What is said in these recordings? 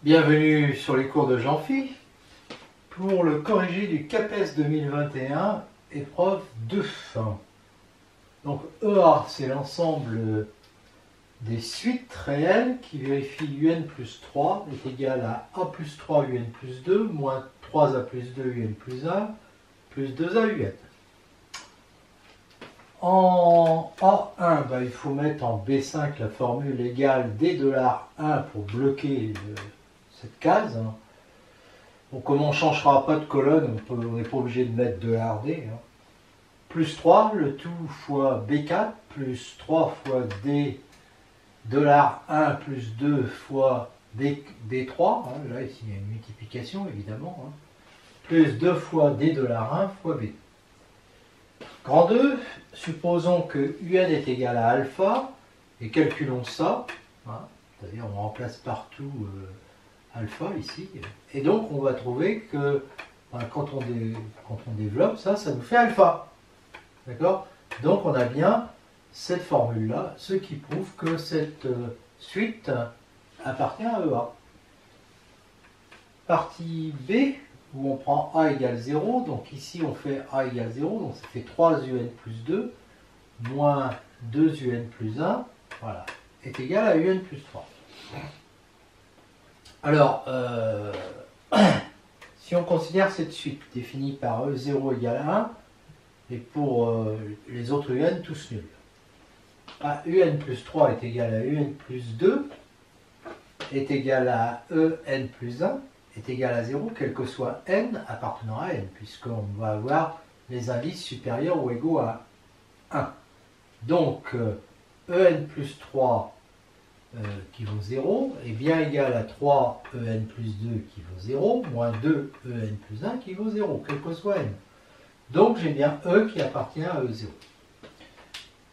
Bienvenue sur les cours de Jean-Phi pour le corrigé du CAPES 2021, épreuve 2. Donc EA, c'est l'ensemble des suites réelles qui vérifient UN plus 3 est égal à A plus 3 UN plus 2 moins 3A plus 2 UN plus 1 plus 2A UN. En A1, il faut mettre en B5 la formule égale D$1 pour bloquer cette case. Donc comme on ne changera pas de colonne, on n'est pas obligé de mettre $D. Plus 3, le tout fois B4, plus 3 fois D$1 plus 2 fois D3. Là, ici, il y a une multiplication, évidemment. Plus 2 fois D$1 fois B. Grand 2, supposons que UN est égal à alpha, et calculons ça. C'est-à-dire, on remplace partout alpha ici. Et donc, on va trouver que quand on développe ça, ça nous fait alpha. D'accord? Donc, on a bien cette formule-là, ce qui prouve que cette suite appartient à EA. Partie B, où on prend A égale 0, donc ici on fait A égale 0, donc ça fait 3 UN plus 2, moins 2 UN plus 1, voilà, est égal à UN plus 3. Alors, si on considère cette suite définie par E0 égale 1, et pour les autres UN, tous nuls. UN plus 3 est égal à UN plus 2, est égal à EN plus 1, est égal à 0, quel que soit n appartenant à n, puisqu'on va avoir les indices supérieurs ou égaux à 1. Donc, en plus 3 qui vaut 0 est bien égal à 3 en plus 2 qui vaut 0, moins 2 en plus 1 qui vaut 0, quel que soit n. Donc, j'ai bien E qui appartient à E0.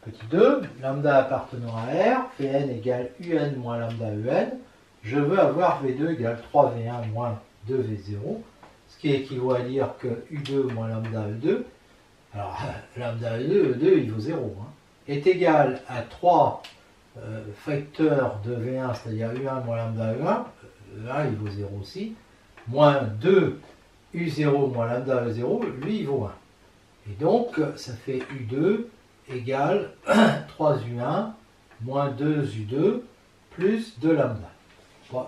Petit 2, lambda appartenant à R, Vn égale un moins lambda en. Je veux avoir V2 égale 3V1 moins 2V0, ce qui équivaut à dire que U2 moins lambda E2, alors lambda E2 il vaut 0, est égal à 3 facteurs de V1, c'est-à-dire U1 moins lambda E1, E1 il vaut 0 aussi, moins 2 U0 moins lambda E0, lui il vaut 1. Et donc ça fait U2 égale 3U1 moins 2U2 plus 2 lambda.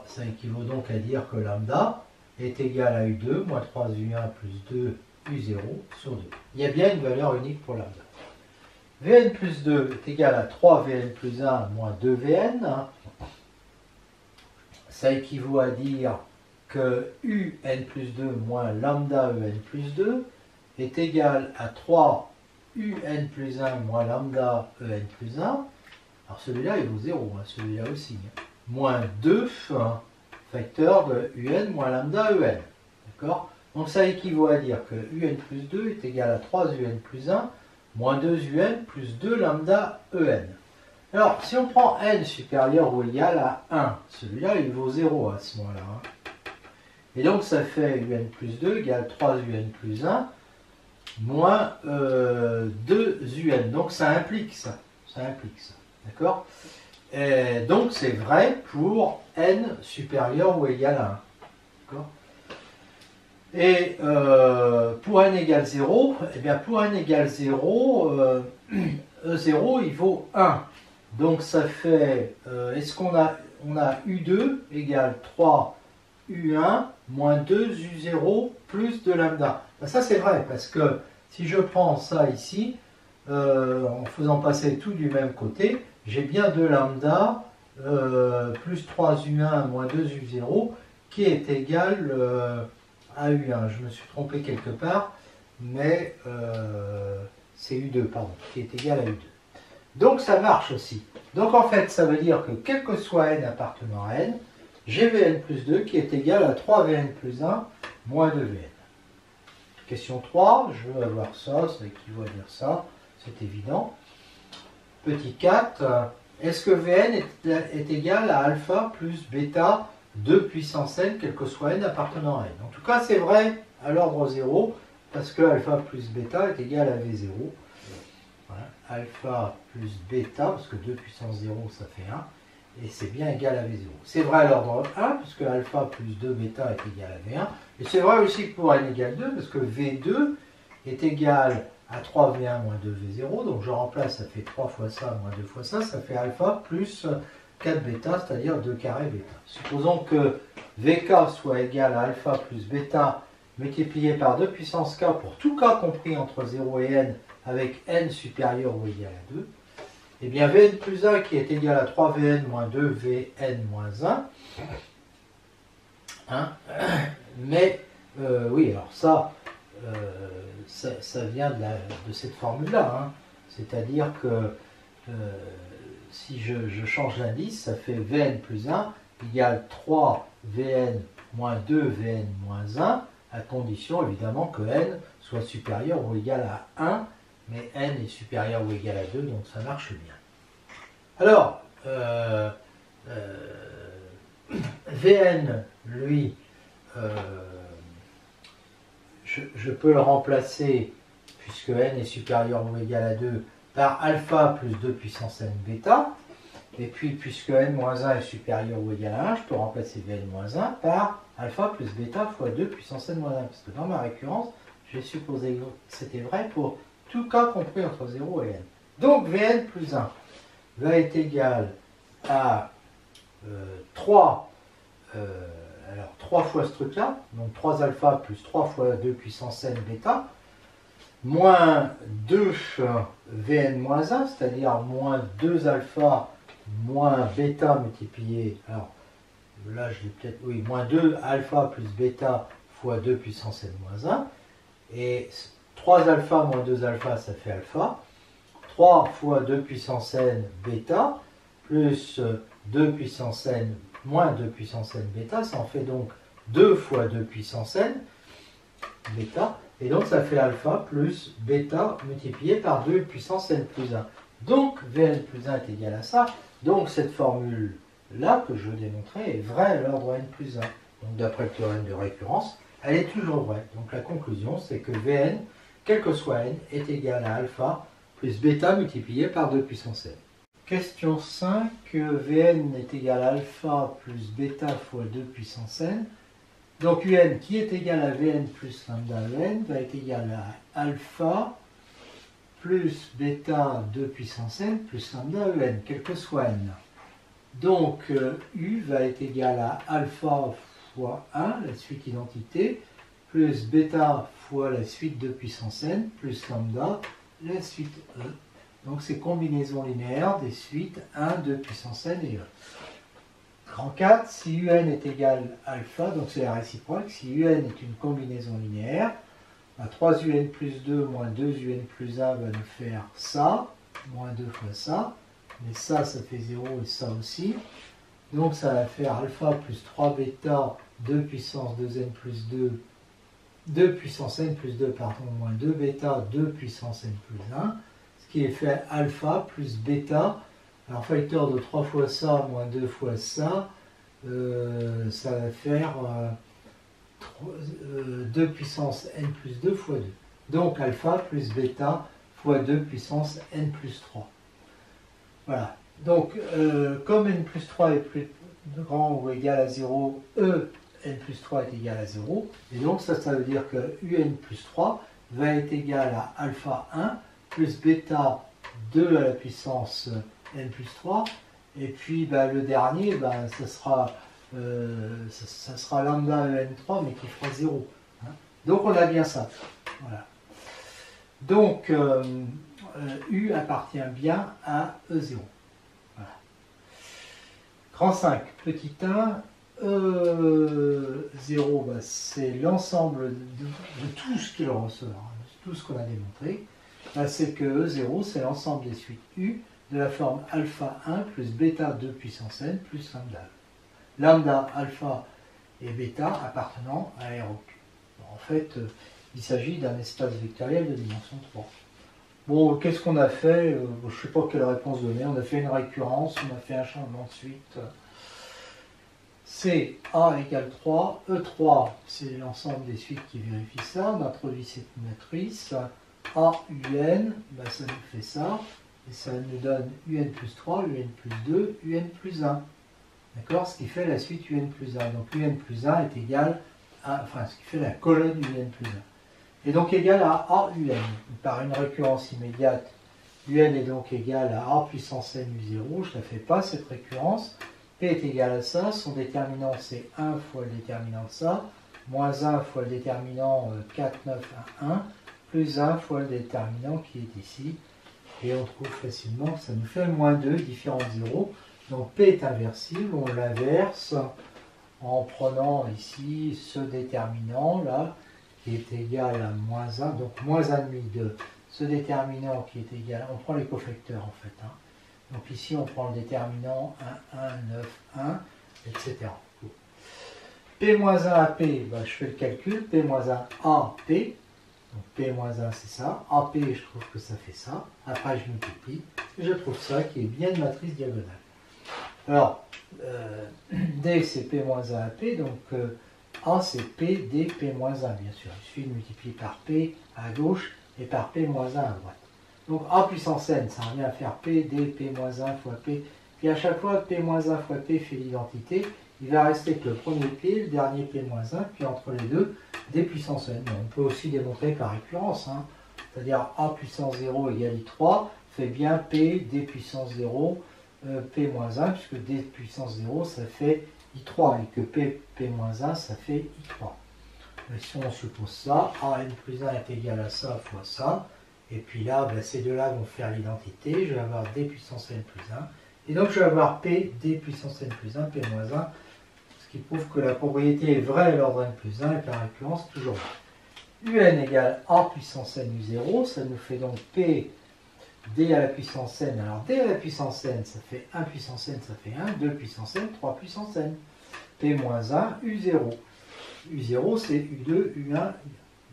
Ça équivaut donc à dire que lambda est égal à U2 moins 3U1 plus 2U0 sur 2. Il y a bien une valeur unique pour lambda. Vn plus 2 est égal à 3Vn plus 1 moins 2Vn. Ça équivaut à dire que Un plus 2 moins lambda En plus 2 est égal à 3Un plus 1 moins lambda En plus 1. Alors celui-là il vaut 0, celui-là aussi. Moins 2 facteur de Un moins lambda En. D'accord? Donc ça équivaut à dire que Un plus 2 est égal à 3Un plus 1 moins 2Un plus 2 lambda En. Alors, si on prend n supérieur ou égal à 1, celui-là il vaut 0 à ce moment-là. Et donc ça fait Un plus 2 égale 3Un plus 1 moins 2Un. Donc ça implique ça. Ça implique ça. D'accord? Et donc c'est vrai pour n supérieur ou égal à 1. D'accord? Et pour n égale 0, eh bien pour n égale 0, E0 il vaut 1. Donc ça fait, est-ce qu'on a, U2 égale 3U1 moins 2U0 plus de lambda. Ben ça c'est vrai, parce que si je prends ça ici, en faisant passer tout du même côté, j'ai bien 2 lambda plus 3U1 moins 2U0 qui est égal à U1. Je me suis trompé quelque part, mais c'est U2, pardon, qui est égal à U2. Donc ça marche aussi. Donc en fait, ça veut dire que quel que soit n appartenant à n, j'ai Vn plus 2 qui est égal à 3Vn plus 1 moins 2Vn. Question 3, je veux avoir ça, ça équivaut à dire ça, c'est évident. Petit 4, est-ce que Vn est égal à alpha plus bêta 2 puissance n, quel que soit n appartenant à n? En tout cas, c'est vrai à l'ordre 0, parce que alpha plus bêta est égal à V0. Voilà. Alpha plus bêta, parce que 2 puissance 0, ça fait 1, et c'est bien égal à V0. C'est vrai à l'ordre 1, puisque alpha plus 2 bêta est égal à V1, et c'est vrai aussi pour n égale 2, parce que V2 est égal à 3V1 moins 2V0, donc je remplace, ça fait 3 fois ça moins 2 fois ça, ça fait alpha plus 4 bêta, c'est-à-dire 2 carré bêta. Supposons que Vk soit égal à alpha plus bêta multiplié par 2 puissance k pour tout k compris entre 0 et n, avec n supérieur ou égal à 2, et bien Vn plus 1 qui est égal à 3Vn moins 2Vn moins 1, hein, mais oui, alors ça, ça vient de cette formule-là, hein, c'est-à-dire que si je change l'indice, ça fait Vn plus 1 égale 3Vn moins 2Vn moins 1, à condition évidemment que n soit supérieur ou égal à 1, mais n est supérieur ou égal à 2, donc ça marche bien. Alors, Vn, lui, je peux le remplacer, puisque n est supérieur ou égal à 2, par alpha plus 2 puissance n bêta, et puis puisque n-1 est supérieur ou égal à 1, je peux remplacer Vn-1 par alpha plus bêta fois 2 puissance n-1, parce que dans ma récurrence, j'ai supposé que c'était vrai pour tout cas compris entre 0 et n. Donc Vn plus 1 va être égal à 3 fois ce truc-là, donc 3 alpha plus 3 fois 2 puissance n bêta, moins 2 Vn-1, c'est-à-dire moins 2 alpha moins bêta multiplié, alors là je l'ai peut-être, oui, moins 2 alpha plus bêta fois 2 puissance n-1, et 3 alpha moins 2 alpha ça fait alpha, 3 fois 2 puissance n bêta, plus 2 puissance n moins 2 puissance n bêta, ça en fait donc 2 fois 2 puissance n bêta, et donc ça fait alpha plus bêta multiplié par 2 puissance n plus 1. Donc Vn plus 1 est égal à ça, donc cette formule-là que je veux démontrer est vraie à l'ordre n plus 1. Donc d'après le théorème de récurrence, elle est toujours vraie. Donc la conclusion c'est que Vn, quel que soit n, est égal à alpha plus bêta multiplié par 2 puissance n. Question 5, Vn est égal à alpha plus bêta fois 2 puissance n. Donc Un qui est égal à Vn plus lambda En va être égal à alpha plus bêta 2 puissance n plus lambda En, quel que soit n. Donc U va être égal à alpha fois 1, la suite identité, plus bêta fois la suite 2 puissance n, plus lambda, la suite E. Donc c'est combinaison linéaire des suites 1, 2 puissance n et E. Grand 4, si Un est égal à alpha, donc c'est la réciproque, si Un est une combinaison linéaire, 3Un plus 2 moins 2Un plus 1 va nous faire ça, moins 2 fois ça, mais ça fait 0 et ça aussi. Donc ça va faire alpha plus 3 bêta, 2 puissance 2n plus 2, 2 puissance n plus 2, pardon, moins 2 bêta, 2 puissance n plus 1, ce qui est fait alpha plus bêta. Alors facteur de 3 fois ça moins 2 fois ça, ça va faire 2 puissance n plus 2 fois 2. Donc alpha plus bêta fois 2 puissance n plus 3. Voilà. Donc comme n plus 3 est plus grand ou égal à 0, n plus 3 est égal à 0. Et donc ça veut dire que Un plus 3 va être égal à alpha 1 plus bêta 2 à la puissance n plus 3, et puis le dernier, ça sera lambda En3, mais qui fera 0. Hein. Donc on a bien ça. Voilà. Donc U appartient bien à E0. Voilà. Grand 5, petit 1, E0, c'est l'ensemble de tout ce qu'il ressort, tout ce qu'on a démontré. C'est que E0, c'est l'ensemble des suites U de la forme alpha 1 plus bêta 2 puissance n plus lambda. Lambda, alpha et bêta appartenant à R au Q. Bon, en fait, il s'agit d'un espace vectoriel de dimension 3. Bon, qu'est-ce qu'on a fait? Je ne sais pas quelle réponse donner. On a fait une récurrence, on a fait un changement de suite. C'est A égale 3. E3, c'est l'ensemble des suites qui vérifient ça. On introduit cette matrice. AUN, ça nous fait ça. et ça nous donne un plus 3, un plus 2, un plus 1. D'accord? Ce qui fait la suite un plus 1. Donc un plus 1 est égal à, enfin, ce qui fait la colonne un plus 1. Et donc égal à AUN. Par une récurrence immédiate, UN est donc égal à A puissance n U0. Je ne la fais pas, cette récurrence. P est égal à ça. Son déterminant, c'est 1 fois le déterminant de ça, moins 1 fois le déterminant 4, 9, 1, 1, plus 1 fois le déterminant qui est ici. Et on trouve facilement que ça nous fait moins 2, différent de 0. Donc P est inversible, on l'inverse en prenant ici ce déterminant là, qui est égal à moins 1, donc moins 1,5 de ce déterminant qui est égal, on prend les cofacteurs en fait. Hein. Donc ici on prend le déterminant 1, 1, 9, 1, etc. P-1 à P, ben, je fais le calcul, P-1 à P, donc P-1 c'est ça, AP je trouve que ça fait ça, après je multiplie, et je trouve ça qui est bien une matrice diagonale. Alors, D c'est P-1 à P, donc A c'est P, D, P-1, bien sûr. Il suffit de multiplier par P à gauche et par P-1 à droite. Donc A puissance n, ça revient à faire P, D, P-1 fois P. Puis à chaque fois que P-1 fois P fait l'identité, il va rester que le premier P, le dernier P-1, puis entre les deux, D puissance n. On peut aussi démontrer par récurrence, hein. C'est-à-dire A puissance 0 égale I3 fait bien P, D puissance 0, P-1, puisque D puissance 0, ça fait I3, et que P-1, ça fait I3. Et si on suppose ça, AN plus 1 est égal à ça fois ça, et puis là, ben, ces deux-là vont faire l'identité, je vais avoir D puissance n plus 1, et donc je vais avoir P, D puissance n plus 1, P-1, ce qui prouve que la propriété est vraie à l'ordre n plus 1, et par récurrence toujours vraie. UN égale A puissance n U0, ça nous fait donc P D à la puissance n. Alors D à la puissance n, ça fait 1 puissance n, ça fait 1, 2 puissance n, 3 puissance n. P-1, U0. U0, c'est U2, U1.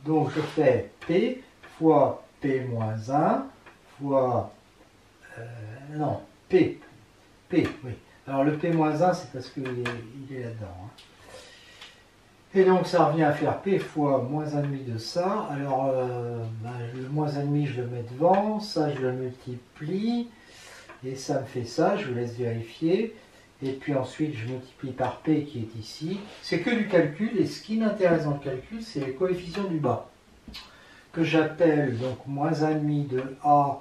Donc je fais P fois P-1 fois... non, P, oui. Alors le P-1, c'est parce qu'il est là-dedans. Hein. Et donc ça revient à faire P fois moins 1,5 de ça. Alors ben, le moins 1,5 je le mets devant, ça je le multiplie, et ça me fait ça, je vous laisse vérifier. Et puis ensuite je multiplie par P qui est ici. C'est que du calcul, et ce qui m'intéresse dans le calcul, c'est les coefficients du bas. Que j'appelle donc moins 1,5 de A.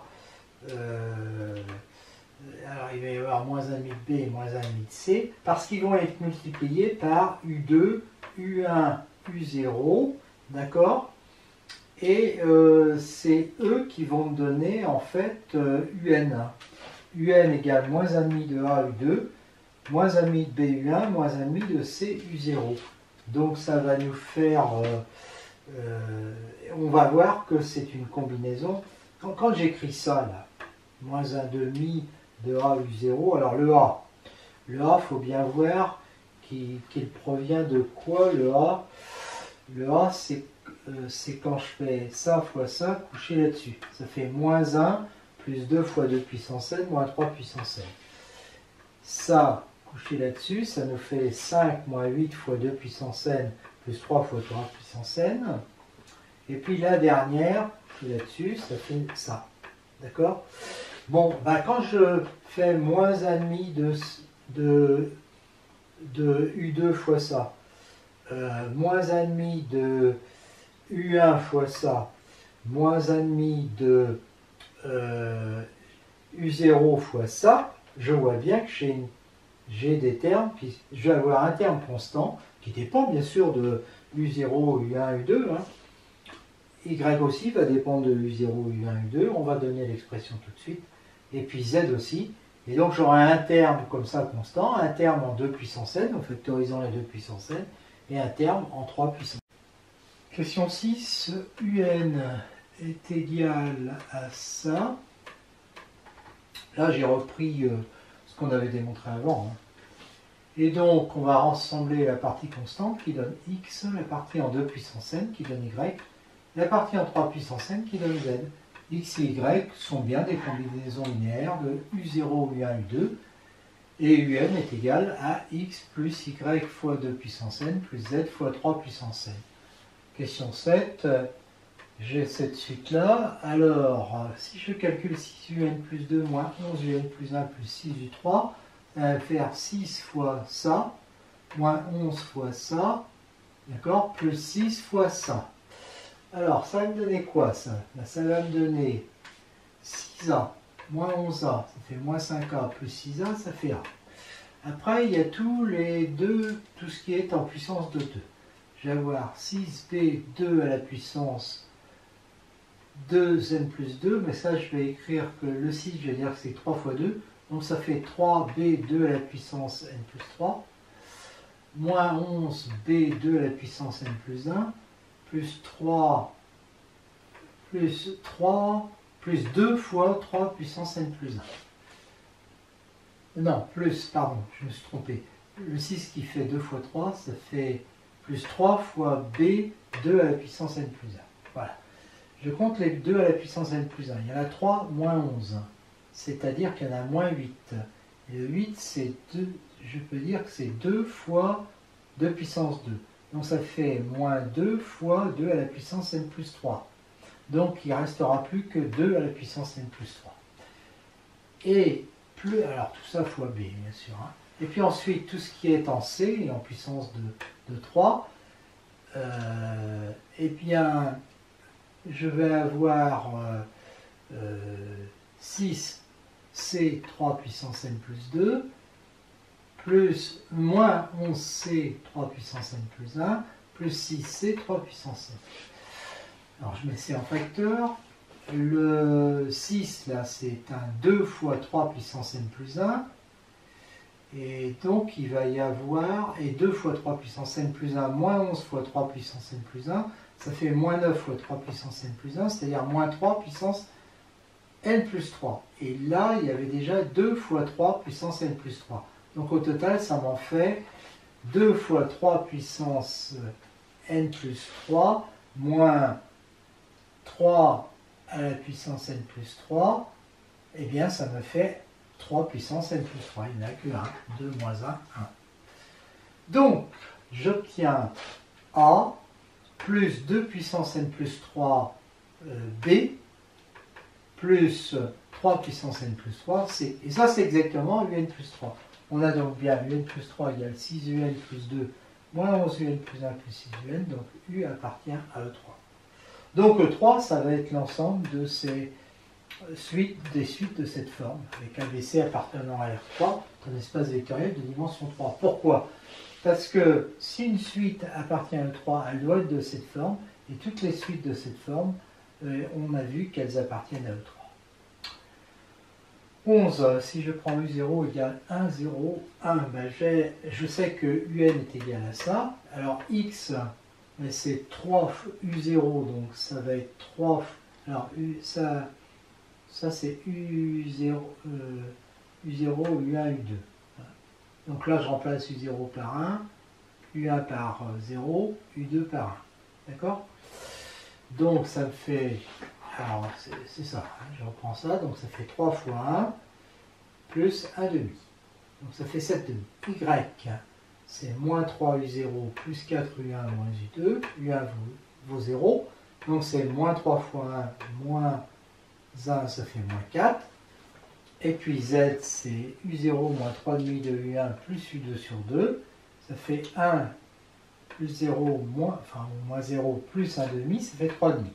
Alors il va y avoir moins 1,5 de B et moins 1,5 de C, parce qu'ils vont être multipliés par U2, U1, U0, d'accord? Et c'est eux qui vont me donner en fait UN1. UN égale moins 1,5 de A, U2, moins 1,5 de B, U1, moins 1,5 de C, U0. Donc ça va nous faire... on va voir que c'est une combinaison. Quand j'écris ça, là, moins 1,5 de A, U0, alors le A, il faut bien voir qu'il provient de quoi le A? Le A, c'est quand je fais ça fois ça couché là-dessus. Ça fait moins 1 plus 2 fois 2 puissance n moins 3 puissance n. Ça, couché là-dessus, ça nous fait 5 moins 8 fois 2 puissance n plus 3 fois 3 puissance n. Et puis la dernière, là-dessus, ça fait ça. D'accord? Bon, bah, quand je fais moins 1,5 de U2 fois ça, moins 1,5 de U1 fois ça, moins 1,5 de U0 fois ça, je vois bien que j'ai des termes, puis je vais avoir un terme constant qui dépend bien sûr de U0, U1, U2. Hein. Y aussi va dépendre de U0, U1, U2. On va donner l'expression tout de suite. Et puis Z aussi. Et donc j'aurai un terme comme ça constant, un terme en 2 puissance n, en factorisant les 2 puissance n, et un terme en 3 puissance n. Question 6, UN est égal à ça. Là j'ai repris ce qu'on avait démontré avant. Hein. Et donc on va rassembler la partie constante qui donne x, la partie en 2 puissance n qui donne y, la partie en 3 puissance n qui donne z. X et y sont bien des combinaisons linéaires de U0, U1, U2, et UN est égal à x plus y fois 2 puissance n plus z fois 3 puissance n. Question 7, j'ai cette suite-là. Alors, si je calcule 6un plus 2 moins 11un plus 1 plus 6u3, ça va faire 6 fois ça, moins 11 fois ça, d'accord, plus 6 fois ça. Alors, ça va me donner quoi, ça? Ben, ça va me donner 6a, moins 11a, ça fait moins 5a, plus 6a, ça fait a. Après, il y a tout ce qui est en puissance de 2. Je vais avoir 6b2 à la puissance 2n plus 2, mais ça, je vais écrire que le 6, je vais dire que c'est 3 fois 2, donc ça fait 3b2 à la puissance n plus 3, moins 11b2 à la puissance n plus 1, plus 3, plus 2 fois 3 puissance n plus 1. Non, plus, pardon, je me suis trompé. Le 6 qui fait 2 fois 3, ça fait plus 3 fois b, 2 à la puissance n plus 1. Voilà. Je compte les 2 à la puissance n plus 1. Il y en a 3 moins 11. C'est-à-dire qu'il y en a moins 8. Et le 8, c'est 2, je peux dire que c'est 2 fois 2 puissance 2. Donc ça fait moins 2 fois 2 à la puissance n plus 3. Donc il ne restera plus que 2 à la puissance n plus 3. Et plus, alors tout ça fois b, bien sûr. Hein. Et puis ensuite, tout ce qui est en c, en puissance de 3, eh bien, je vais avoir 6c 3 puissance n plus 2, plus moins 11c 3 puissance n plus 1, plus 6c 3 puissance n. Alors je mets c en facteur. Le 6, là, c'est un 2 fois 3 puissance n plus 1. Et donc, il va y avoir, et 2 fois 3 puissance n plus 1, moins 11 fois 3 puissance n plus 1, ça fait moins 9 fois 3 puissance n plus 1, c'est-à-dire moins 3 puissance n plus 3. Et là, il y avait déjà 2 fois 3 puissance n plus 3. Donc au total, ça m'en fait 2 fois 3 puissance n plus 3, moins 3 à la puissance n plus 3, eh bien ça me fait 3 puissance n plus 3. Il n'y en a que 1, 2 moins 1, 1. Donc, j'obtiens A plus 2 puissance n plus 3 B plus 3 puissance n plus 3 C. Et ça, c'est exactement un plus 3. On a donc bien un plus 3 égale 6un plus 2 moins 11un plus 1 plus 6un. Donc, U appartient à E3. Donc E3, ça va être l'ensemble de ces des suites de cette forme, avec ABC appartenant à R3, un espace vectoriel de dimension 3. Pourquoi? Parce que si une suite appartient à E3, elle doit être de cette forme, et toutes les suites de cette forme, on a vu qu'elles appartiennent à E3. 11, si je prends U0 égale 1, 0, 1, ben je sais que UN est égal à ça. Alors X, c'est 3 U0, donc ça va être 3, alors ça c'est U0, U0, U1, U2. Donc là je remplace U0 par 1, U1 par 0, U2 par 1. D'accord? Donc ça me fait, alors c'est ça, hein, je reprends ça, donc ça fait 3 fois 1 plus 1 demi. Donc ça fait 7 demi. Y, c'est moins 3 U0 plus 4 U1 moins U2. U1 vaut 0. Donc c'est moins 3 fois 1 moins 1, ça fait moins 4. Et puis Z, c'est U0 moins 3 demi de U1 plus U2 sur 2. Ça fait 1 plus 0 moins, enfin moins 0 plus 1 demi, ça fait 3 demi.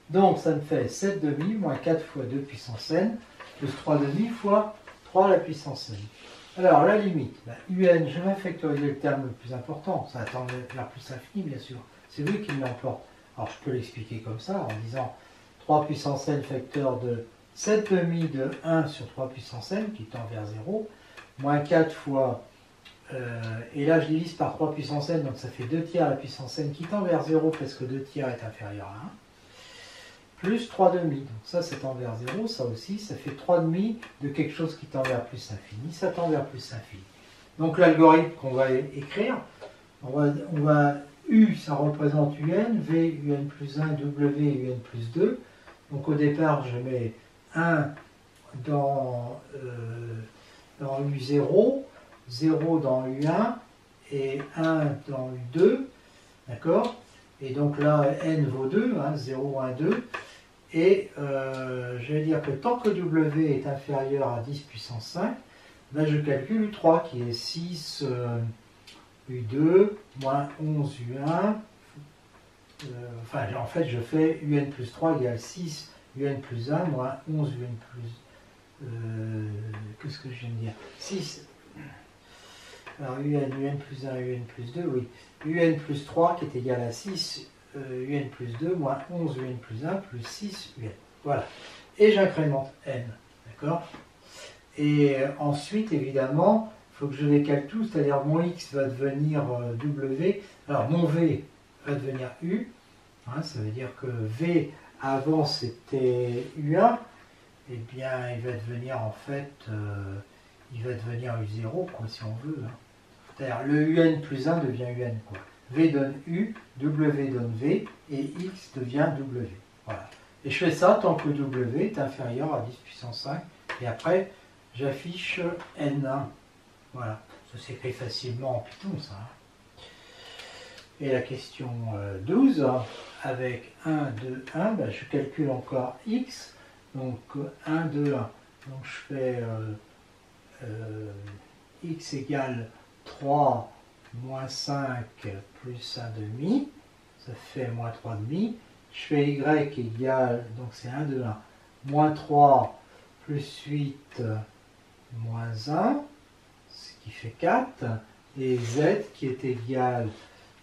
Donc ça me fait 7 demi moins 4 fois 2 puissance n plus 3 demi fois 3 à la puissance n. Alors la limite, ben, UN, je vais factoriser le terme le plus important, ça attend vers plus infini bien sûr, c'est lui qui l'emporte. Alors je peux l'expliquer comme ça en disant 3 puissance n facteur de 7 demi de 1 sur 3 puissance n qui tend vers 0, moins 4 fois, et là je divise par 3 puissance n, donc ça fait 2 tiers à la puissance n qui tend vers 0 parce que 2 tiers est inférieur à 1, plus 3 demi, donc ça tend vers 0, ça aussi, ça fait 3 demi de quelque chose qui tend vers plus infini, ça tend vers plus infini. Donc l'algorithme qu'on va écrire, on va U, ça représente UN, V, UN plus 1, W, UN plus 2. Donc au départ, je mets 1 dans U0, 0 dans U1 et 1 dans U2, d'accord? Et donc là, n vaut 2, hein, 0, 1, 2. Et je vais dire que tant que W est inférieur à 10 puissance 5, ben je calcule U3 qui est 6 U2 moins 11 U1. Enfin, en fait, je fais UN plus 3 égale 6 UN plus 1 moins 11 UN plus... Qu'est-ce que je viens de dire? 6. Alors UN plus 1, UN plus 2, oui. UN plus 3 qui est égal à 6 UN plus 2 moins 11 UN plus 1 plus 6 UN. Voilà. Et j'incrémente N. D'accord? Et ensuite, évidemment, il faut que je les calcule tous, c'est-à-dire mon X va devenir W. Alors mon V va devenir U. Hein, ça veut dire que V avant c'était U1. Eh bien, il va devenir en fait, il va devenir U0, quoi, si on veut. Hein. C'est-à-dire le UN plus 1 devient UN, quoi. V donne U, W donne V, et X devient W. Voilà. Et je fais ça tant que W est inférieur à 10 puissance 5. Et après, j'affiche N1. Voilà. Ça s'écrit facilement en Python, ça. Et la question 12, avec 1, 2, 1, ben, je calcule encore X. Donc 1, 2, 1. Donc je fais X égale 3 moins 5 plus 1 demi. Ça fait moins 3 demi. Je fais Y égale, donc c'est 1, 2, 1. Moins 3 plus 8 moins 1, ce qui fait 4. Et Z qui est égal,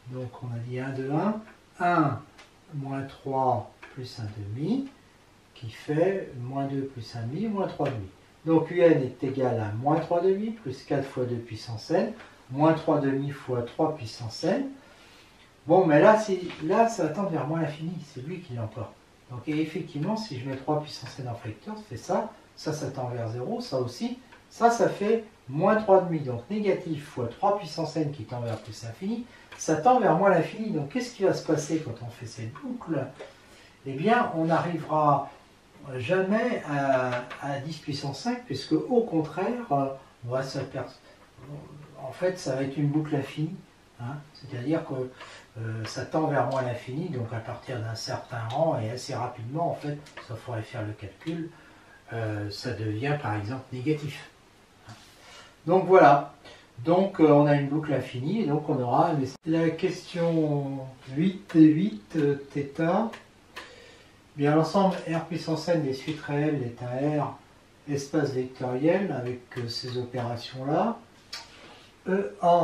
donc on a dit 1, 2, 1. 1 moins 3 plus 1 demi, qui fait moins 2 plus 1 demi, moins 3 demi. Donc UN est égal à moins 3 demi, plus 4 fois 2 puissance n, moins 3 demi fois 3 puissance n. Bon, mais là, ça va tendre vers moins l'infini, c'est lui qui l'emporte. Donc et effectivement, si je mets 3 puissance n en facteur, ça fait ça, ça tend vers 0, ça aussi, ça fait moins 3 demi, donc négatif fois 3 puissance n qui tend vers plus l'infini, ça tend vers moins l'infini. Donc qu'est-ce qui va se passer quand on fait cette boucle? Eh bien, on n'arrivera jamais à 10 puissance 5, puisque au contraire, on va s'apercevoir. En fait, ça va être une boucle infinie. Hein, c'est-à-dire que ça tend vers moins l'infini, donc à partir d'un certain rang, et assez rapidement, en fait, ça faudrait faire le calcul, ça devient par exemple négatif. Donc voilà. Donc on a une boucle infinie, et donc on aura la question 8 et 8 θ. Bien, l'ensemble R puissance n des suites réelles est un R espace vectoriel avec ces opérations-là. EA,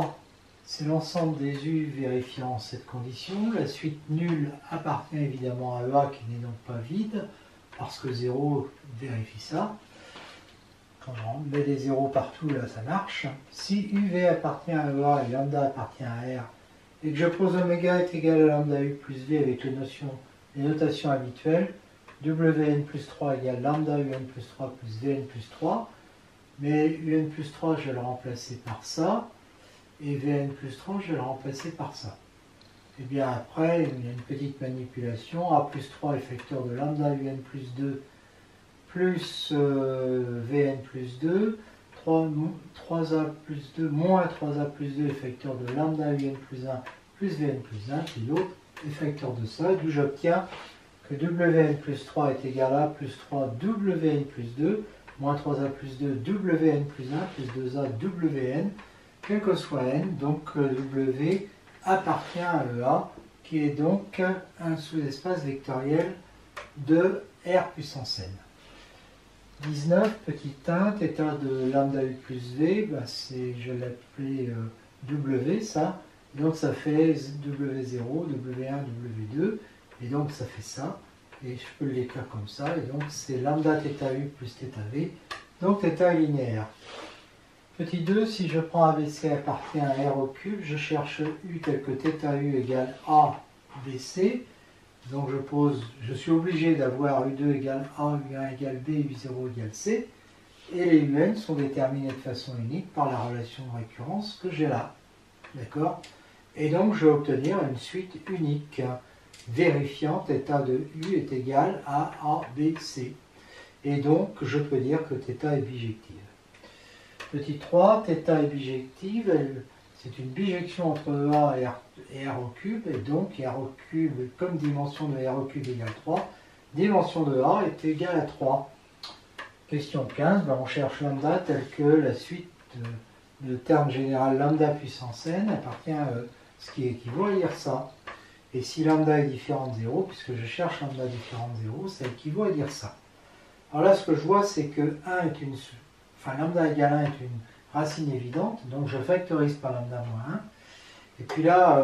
c'est l'ensemble des U vérifiant cette condition. La suite nulle appartient évidemment à EA qui n'est donc pas vide, parce que 0 vérifie ça. Quand on met des zéros partout, là, ça marche. Si UV appartient à EA et lambda appartient à R, et que je pose oméga est égal à lambda U plus V avec les notations habituelles, Wn plus 3 égale lambda Un plus 3 plus Vn plus 3, mais Un plus 3, je vais le remplacer par ça, et Vn plus 3, je vais le remplacer par ça. Et bien après, il y a une petite manipulation. A plus 3 est facteur de lambda Un plus 2 plus Vn plus 2, 3a plus 2 moins 3a plus 2 est facteur de lambda Un plus 1 plus Vn plus 1, puis l'autre est facteur de ça, d'où j'obtiens que Wn plus 3 est égal à plus 3 Wn plus 2, moins 3a plus 2 Wn plus 1, plus 2a Wn, quel que soit n, donc W appartient à EA, qui est donc un sous-espace vectoriel de R puissance n. 19, petit 1, θ de lambda U plus V, bah je vais l'appeler W, ça. Donc ça fait W0, W1, W2, et donc ça fait ça. Et je peux l'écrire comme ça, et donc c'est lambda θU plus θV, donc θ est linéaire. Petit 2, si je prends ABC appartient à R au cube, je cherche U tel que θU égale ABC. Donc je suis obligé d'avoir U2 égale A, U1 égale B, U0 égale C. Et les UN sont déterminés de façon unique par la relation de récurrence que j'ai là. D'accord? Et donc je vais obtenir une suite unique, vérifiant θ de U est égal à ABC. Et donc je peux dire que θ est bijective. Petit 3, θ est bijective, c'est une bijection entre EA et R R au cube, et donc R au cube, comme dimension de R au cube égale 3, dimension de A est égale à 3. Question 15, ben on cherche lambda tel que la suite de terme général lambda puissance n appartient à E, ce qui équivaut à dire ça. Et si lambda est différent de 0, puisque je cherche lambda différent de 0, ça équivaut à dire ça. Alors là, ce que je vois, c'est que 1 est une, enfin lambda égale 1 est une racine évidente, donc je factorise par lambda moins 1. Et puis là,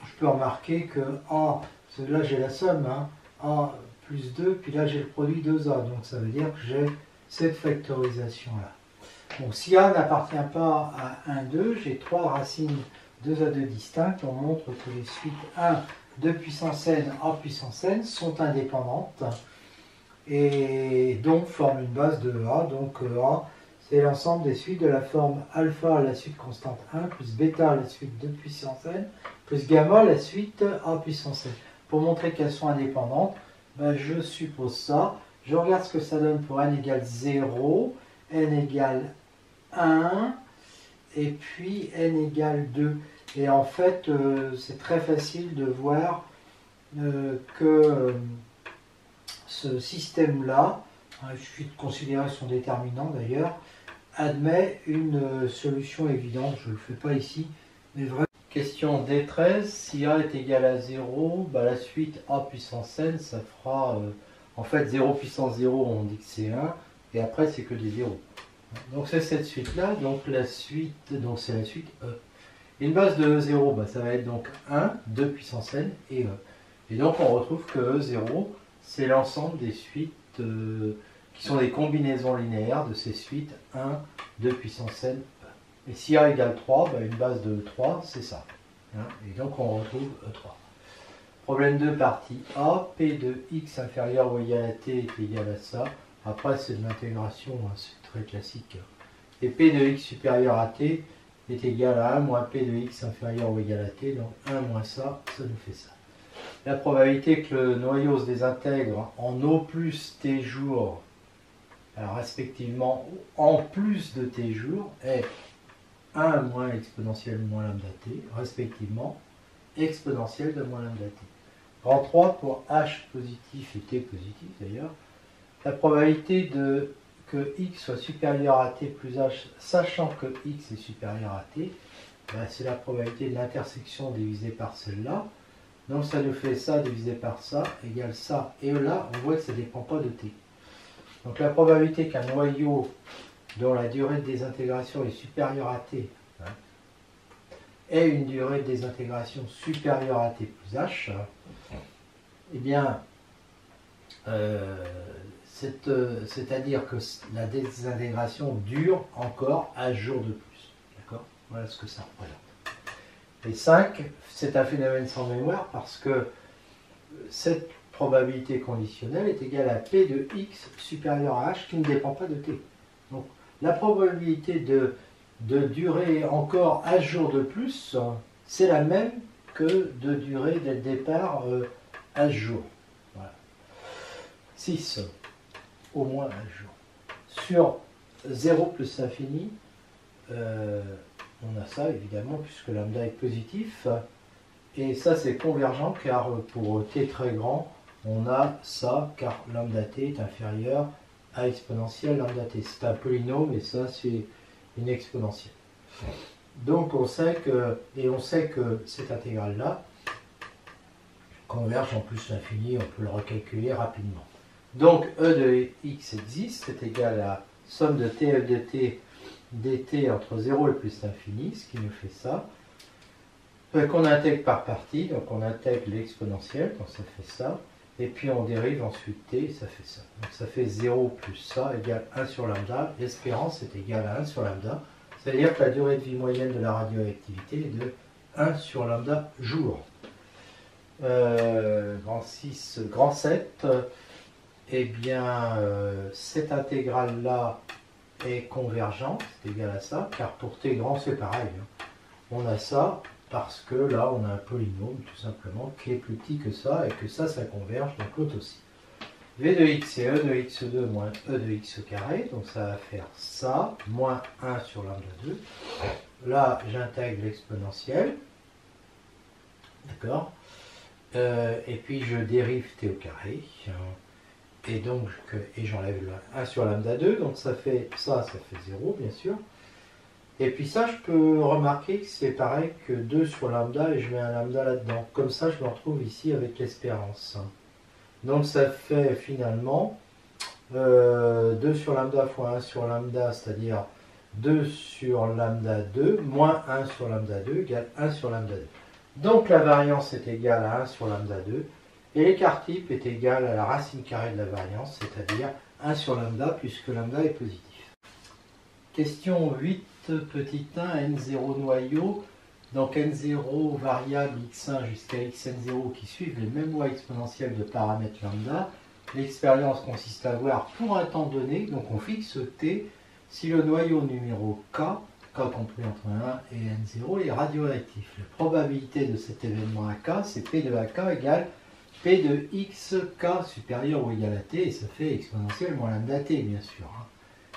je peux remarquer que A, parce que là j'ai la somme, hein, A plus 2, puis là j'ai le produit 2A, donc ça veut dire que j'ai cette factorisation-là. Donc si A n'appartient pas à 1, 2, j'ai 3 racines 2A2 distinctes. On montre que les suites 1, 2 puissance n, A puissance n sont indépendantes et donc forment une base de A. Donc A, c'est l'ensemble des suites de la forme alpha à la suite constante 1, plus bêta à la suite 2 puissance n, plus gamma à la suite A puissance n. Pour montrer qu'elles sont indépendantes, ben, je suppose ça. Je regarde ce que ça donne pour n égale 0, n égale 1, et puis n égale 2. Et en fait, c'est très facile de voir que ce système-là, il suffit de considérer son déterminant d'ailleurs, admet une solution évidente. Je ne le fais pas ici, mais vraiment. Question D13, si A est égal à 0, bah la suite A puissance n, ça fera, en fait 0 puissance 0, on dit que c'est 1, et après c'est que des 0. Donc c'est cette suite-là, donc la suite, donc c'est la suite E. Une base de E0, bah, ça va être donc 1, 2 puissance n et E. Et donc on retrouve que E0, c'est l'ensemble des suites qui sont des combinaisons linéaires de ces suites 1, 2 puissance n, E. Et si A égale 3, bah, une base de E3, c'est ça. Hein, et donc on retrouve E3. Problème 2, partie A, P de x inférieur ou égal à t est égal à ça. Après c'est de l'intégration, hein, c'est très classique. Et P de x supérieur à t est égal à 1 moins P de x inférieur ou égal à t, donc 1 moins ça, ça nous fait ça. La probabilité que le noyau se désintègre en O plus t jours, alors respectivement en plus de t jours, est 1 moins exponentielle moins lambda t, respectivement exponentielle de moins lambda t. Grand 3 pour h positif et t positif d'ailleurs. La probabilité que x soit supérieur à t plus h, sachant que x est supérieur à t, ben c'est la probabilité de l'intersection divisée par celle-là. Donc ça nous fait ça divisé par ça égale ça. Et là, on voit que ça ne dépend pas de t. Donc la probabilité qu'un noyau dont la durée de désintégration est supérieure à t, hein, ait une durée de désintégration supérieure à t plus h, eh bien, c'est-à-dire que la désintégration dure encore un jour de plus. D'accord ? Voilà ce que ça représente. Et 5, c'est un phénomène sans mémoire parce que cette probabilité conditionnelle est égale à P de x supérieur à h qui ne dépend pas de t. Donc la probabilité de durer encore h jours de plus, c'est la même que de durer dès le départ h jours. Voilà. 6, au moins h jours. Sur 0 plus l'infini, on a ça évidemment puisque lambda est positif. Et ça c'est convergent car pour t très grand, on a ça car lambda t est inférieur à exponentielle lambda t. C'est un polynôme et ça c'est une exponentielle. Donc on sait que cette intégrale-là converge en plus l'infini, on peut le recalculer rapidement. Donc e de x existe, c'est égal à somme de t de t dt entre 0 et plus l'infini, ce qui nous fait ça. Qu'on intègre par partie, donc on intègre l'exponentielle, donc ça fait ça, et puis on dérive ensuite t, et ça fait ça. Donc ça fait 0 plus ça égale 1 sur lambda, l'espérance est égale à 1 sur lambda, c'est-à-dire que la durée de vie moyenne de la radioactivité est de 1 sur lambda jour. Grand 6, grand 7, eh bien cette intégrale-là est convergente, c'est égal à ça, car pour t grand c'est pareil. Hein. On a ça parce que là on a un polynôme tout simplement qui est plus petit que ça et que ça converge, donc l'autre aussi. V de x c'est e de x2 moins e de x carré, donc ça va faire ça, moins 1 sur lambda 2. Là j'intègre l'exponentielle. d'accord? Et puis je dérive t au carré, et donc j'enlève le 1 sur lambda 2, donc ça fait 0 bien sûr. Et puis ça, je peux remarquer que c'est pareil que 2 sur lambda, et je mets un lambda là-dedans. Comme ça, je me retrouve ici avec l'espérance. Donc ça fait finalement 2 sur lambda fois 1 sur lambda, c'est-à-dire 2 sur lambda 2, moins 1 sur lambda 2 égale 1 sur lambda 2. Donc la variance est égale à 1 sur lambda 2, et l'écart type est égal à la racine carrée de la variance, c'est-à-dire 1 sur lambda, puisque lambda est positif. Question 8, petit 1, n0 noyau. Donc n0 variable x1 jusqu'à xn0 qui suivent les mêmes lois exponentielles de paramètres lambda. L'expérience consiste à voir pour un temps donné, donc on fixe t, si le noyau numéro k compris entre 1 et n0 est radioactif. La probabilité de cet événement à k, c'est p de ak égale p de xk supérieur ou égal à t, et ça fait exponentielle moins lambda t bien sûr.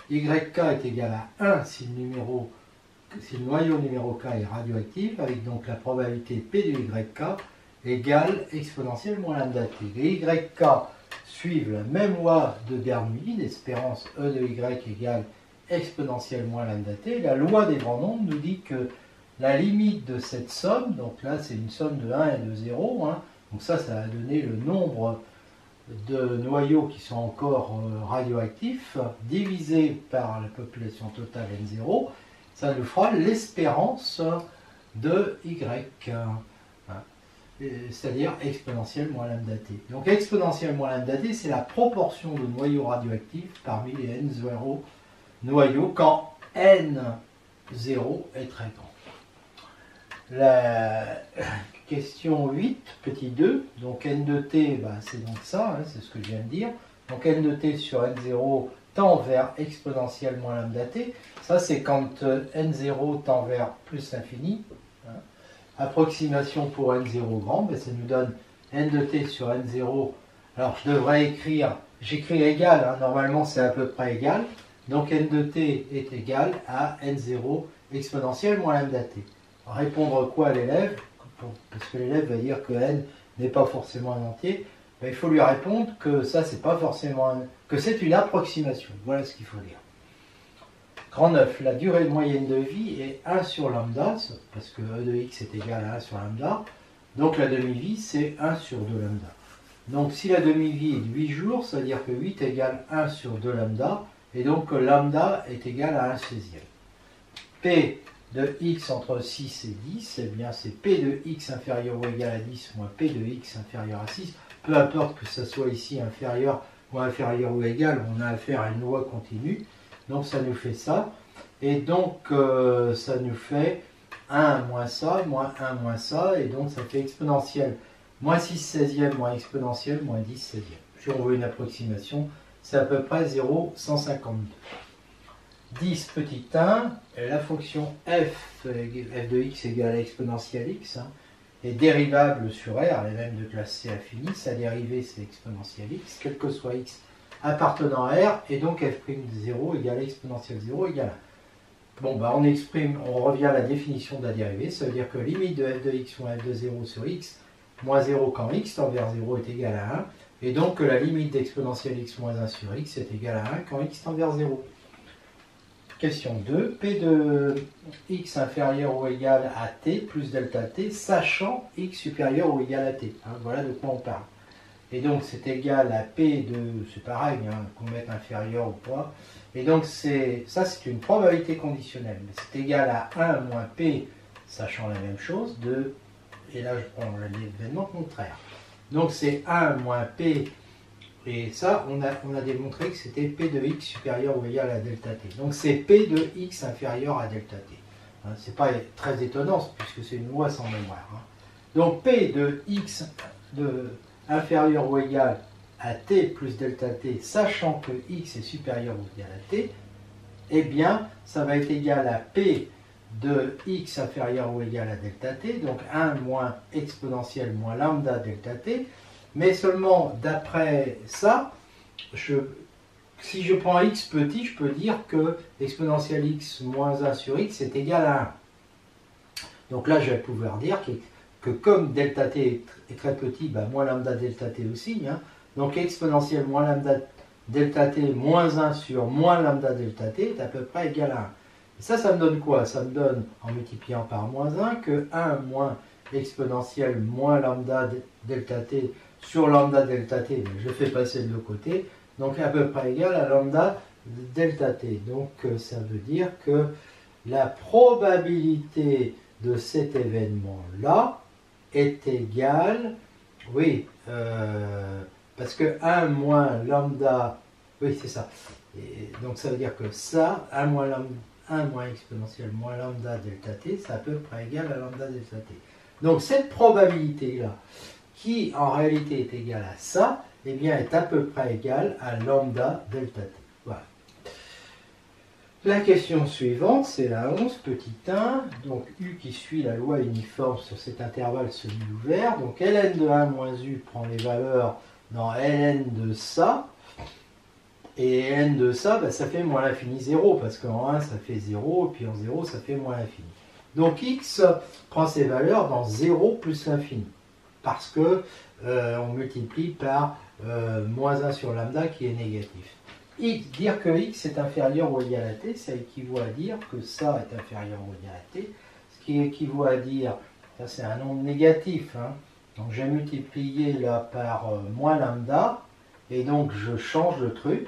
Yk est égal à 1 si le noyau numéro k est radioactif, avec donc la probabilité p de yk égale exponentielle moins lambda t. Les yk suivent la même loi de Bernoulli, l'espérance e de y égale exponentielle moins lambda t. La loi des grands nombres nous dit que la limite de cette somme, donc là c'est une somme de 1 et de 0, donc ça va donner le nombre de noyaux qui sont encore radioactifs, divisé par la population totale n0, ça nous fera l'espérance de y, c'est-à-dire exponentielle moins lambda t. Donc exponentielle moins lambda t, c'est la proportion de noyaux radioactifs parmi les n0 noyaux quand n0 est très grand. La question 8, petit 2, donc n de t, c'est donc ça, c'est ce que je viens de dire. Donc n de t sur n0 tend vers exponentielle moins lambda t. Ça, c'est quand n0 tend vers plus l'infini. Approximation pour n0 grand, ça nous donne n de t sur n0. Alors, je devrais écrire, j'écris égal, normalement c'est à peu près égal. Donc n de t est égal à n0 exponentielle moins lambda t. Répondre quoi à l'élève? Parce que l'élève va dire que n n'est pas forcément un entier. Il faut lui répondre que ça, c'est pas forcément que c'est une approximation. Voilà ce qu'il faut dire. Grand 9, la durée moyenne de vie est 1 sur lambda, parce que e de x est égal à 1 sur lambda. Donc la demi-vie, c'est 1 sur 2 lambda. Donc si la demi-vie est de 8 jours, ça veut dire que 8 égale 1 sur 2 lambda, et donc lambda est égal à 1/16. P de x entre 6 et 10, eh bien c'est P de x inférieur ou égal à 10 moins P de x inférieur à 6. Peu importe que ça soit ici inférieur ou égal, on a affaire à une loi continue. Donc ça nous fait ça. Et donc ça nous fait 1 moins ça, moins 1 moins ça, et donc ça fait exponentielle. Moins 6/16 moins exponentielle moins 10/16. Si on veut une approximation, c'est à peu près 0,152. 10 petit 1, la fonction f de x égale à exponentielle x, est dérivable sur R, elle est même de classe C infinie, sa dérivée c'est exponentielle x, quel que soit x appartenant à R, et donc f' de 0 égale à exponentielle 0 égale 1. Bon, on revient à la définition de la dérivée, ça veut dire que limite de f de x moins f de 0 sur x, moins 0 quand x tend vers 0 est égal à 1, et donc que la limite d'exponentielle x moins 1 sur x est égale à 1 quand x tend vers 0. Question 2, P de x inférieur ou égal à t plus delta t, sachant x supérieur ou égal à t. Voilà de quoi on parle. Et donc c'est égal à P de, c'est pareil, qu'on mette inférieur ou pas. Et donc ça c'est une probabilité conditionnelle. Mais c'est égal à 1 moins P, sachant la même chose, de, et là je prends l'événement contraire. Donc c'est 1 moins P. Et ça, on a démontré que c'était P de x supérieur ou égal à delta t. Donc c'est P de x inférieur à delta t. C'est pas très étonnant, puisque c'est une loi sans mémoire. Donc P de x inférieur ou égal à t plus delta t, sachant que x est supérieur ou égal à t, eh bien, ça va être égal à P de x inférieur ou égal à delta t, donc 1 moins exponentielle moins lambda delta t. Mais seulement d'après ça, si je prends x petit, je peux dire que exponentielle x moins 1 sur x est égal à 1. Donc là, je vais pouvoir dire que comme delta t est très petit, ben, moins lambda delta t aussi, hein, donc exponentielle moins lambda delta t moins 1 sur moins lambda delta t est à peu près égal à 1. Et ça me donne quoi? Ça me donne, en multipliant par moins 1, que 1 moins exponentielle moins lambda delta t sur lambda delta t, je le fais passer de l'autre côté, donc à peu près égal à lambda delta t. Donc ça veut dire que la probabilité de cet événement-là est égale, oui, parce que 1 moins lambda, oui c'est ça, et donc ça veut dire que ça, 1 moins exponentielle moins lambda delta t, c'est à peu près égal à lambda delta t. Donc cette probabilité-là, qui en réalité est égale à ça, eh bien est à peu près égale à lambda delta t. Voilà. La question suivante, c'est la 11, petit 1. Donc U qui suit la loi uniforme sur cet intervalle semi-ouvert. Donc ln de 1 moins U prend les valeurs dans ln de ça. Et ln de ça, ben, ça fait moins l'infini 0, parce qu'en 1 ça fait 0, et puis en 0 ça fait moins l'infini. Donc x prend ses valeurs dans 0 plus l'infini, parce que on multiplie par moins 1 sur lambda qui est négatif. Dire que x est inférieur ou égal à t, ça équivaut à dire que ça est inférieur ou égal à t, ce qui équivaut à dire, ça c'est un nombre négatif, hein. Donc j'ai multiplié là par moins lambda, et donc je change le truc,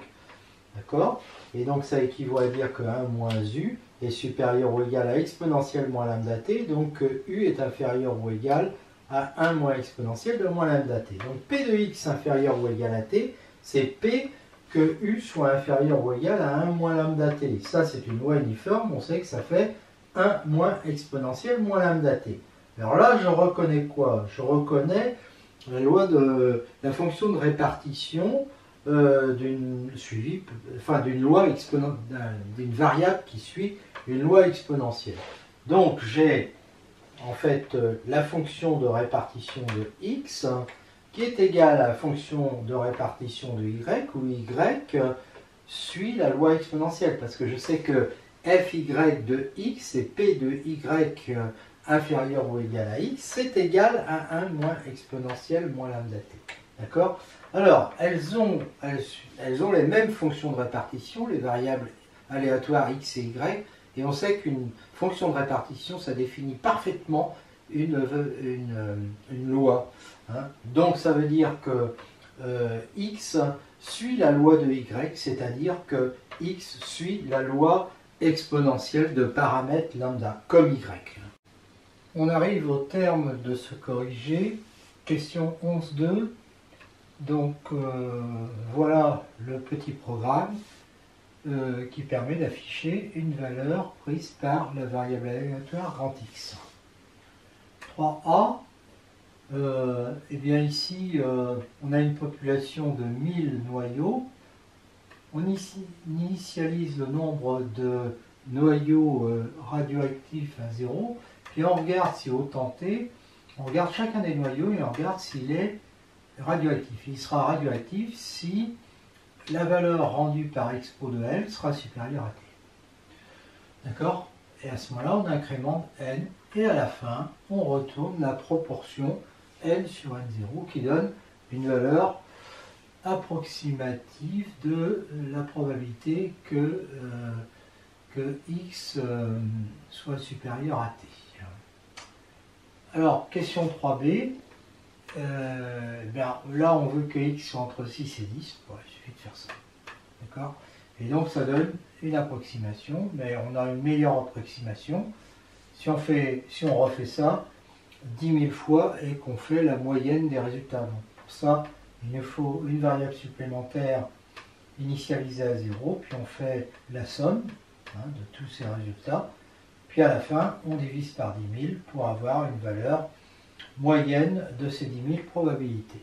d'accord? Et donc ça équivaut à dire que 1 moins u est supérieur ou égal à exponentielle moins lambda t, donc u est inférieur ou égal à 1 moins exponentielle de moins lambda t. Donc p de x inférieur ou égal à t, c'est p que u soit inférieur ou égal à 1 moins lambda t. Ça, c'est une loi uniforme, on sait que ça fait 1 moins exponentielle moins lambda t. Alors là, je reconnais quoi? Je reconnais la loi de la fonction de répartition d'une loi d'une variable qui suit une loi exponentielle. Donc j'ai en fait la fonction de répartition de x qui est égale à la fonction de répartition de y, où y suit la loi exponentielle, parce que je sais que fy de x et p de y inférieur ou égal à x, c'est égal à 1 moins exponentielle moins lambda t. D'accord? Alors, elles ont les mêmes fonctions de répartition, les variables aléatoires x et y, et on sait qu'une fonction de répartition, ça définit parfaitement une loi. Hein. Donc ça veut dire que x suit la loi de y, c'est-à-dire que x suit la loi exponentielle de paramètres lambda, comme y. On arrive au terme de ce corrigé. Question 11.2. Donc voilà le petit programme qui permet d'afficher une valeur prise par la variable aléatoire grand X. 3a, et bien ici on a une population de 1000 noyaux. On initialise le nombre de noyaux radioactifs à 0, puis on regarde si autant t, on regarde chacun des noyaux et on regarde s'il est radioactif. Il sera radioactif si la valeur rendue par expo de L sera supérieure à T. D'accord? Et à ce moment-là, on incrémente N, et à la fin, on retourne la proportion N sur N0 qui donne une valeur approximative de la probabilité que X soit supérieur à T. Alors, question 3b. Là, on veut que X soit entre 6 et 10. Bon, il suffit de faire ça. D'accord? Et donc, ça donne une approximation, mais on a une meilleure approximation si on refait ça 10 000 fois et qu'on fait la moyenne des résultats. Donc, pour ça, il nous faut une variable supplémentaire initialisée à 0, puis on fait la somme de tous ces résultats. Puis à la fin, on divise par 10 000 pour avoir une valeur moyenne de ces 10 000 probabilités.